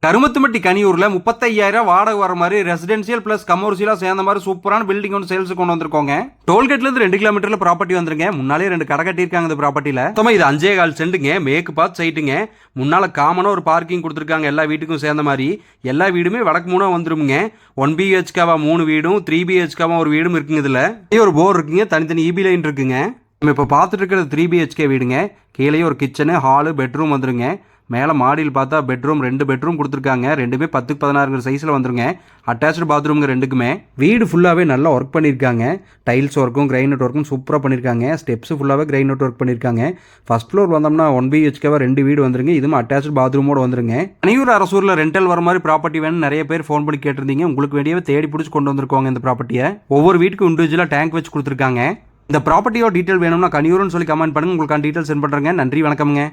கருமத்துமட்டி கனியூர்ல 35,000 வாடகை வர மாதிரி ரெசிடென்சியல் பிளஸ் கமர்ஷியலா சேர்ந்த மாதிரி சூப்பரான பில்டிங் ஒன்று சேல்ஸ் கொண்டு வந்திருக்கோங்க. டோல்கேட்ல இருந்து 2 கிலோமீட்டர்ல ப்ராப்பர்ட்டி வந்துருங்க. முன்னாலே 2 கடை கட்டியிருக்காங்க இந்த ப்ராப்பர்ட்டில. இது 5.25 சென்ட்டுங்க. மேற்கு பார்த்து சைட்டுங்க. முன்னால காமனா ஒரு பார்க்கிங் கொடுத்துருக்காங்க எல்லா வீட்டுக்கும் சேர்ந்த மாதிரி. எல்லா வீடுமே வடக்கு மூணா வந்துருமுங்க. 1 BHK 3 வீடும் 3 BHK ஒரு வீடும் இருக்குங்க. இதுல ஒரு போர் இருக்குங்க. தனித்தனி EB லைன் இருக்குங்க. நம்ம இப்ப பார்த்துட்டு இருக்கிறது 3 BHK வீடுங்க. கீழே ஒரு கிச்சனு ஹாலு பெட்ரூம் வந்துருங்க. மேலே மாடியில் பார்த்தா பெட்ரூம் 2 பெட்ரூம் கொடுத்துருக்காங்க. ரெண்டுமே 10x16 சைஸில் வந்துருங்க. அட்டாச்சு பாத்ரூம்ங்க ரெண்டுக்குமே. வீடு ஃபுல்லாகவே நல்லா ஒர்க் பண்ணியிருக்காங்க. டைல்ஸ் ஒர்க்கும் கிரைனட் ஒர்க்கும் சூப்பராக பண்ணியிருக்காங்க. ஸ்டெப்ஸ் ஃபுல்லாகவே கிரைனட் ஒர்க் பண்ணியிருக்காங்க. ஃபர்ஸ்ட் ஃப்ளோர் வந்தோம்னா 1 BHK 2 வீடு வந்துருங்க. இதுவும் அட்டாச்சு பாத்ரூமோட வந்துருங்க. கனியூர் அரசூரில் ரெண்டல் வர மாதிரி ப்ராப்பர்ட்டி வேணும் நிறைய பேர் ஃபோன் பண்ணி கேட்டிருந்தீங்க. உங்களுக்கு வேண்டியவே தேடி பிடிச்சி கொண்டு வந்திருக்கோங்க இந்த ப்ராப்பர்ட்டியை. ஒவ்வொரு வீட்டுக்கும் இண்டிவிஜுவலாக டேங்க் வச்சு கொடுத்துருக்காங்க. இந்த ப்ராப்பர்ட்டியோட டீட்டெயில் வேணும்னா கனியூர்னு சொல்லி கமெண்ட் பண்ணுங்க. உங்களுக்கு டீட்டெயில் சென்ட் பண்ணுறேங்க. நன்றி, வணக்கம்ங்க.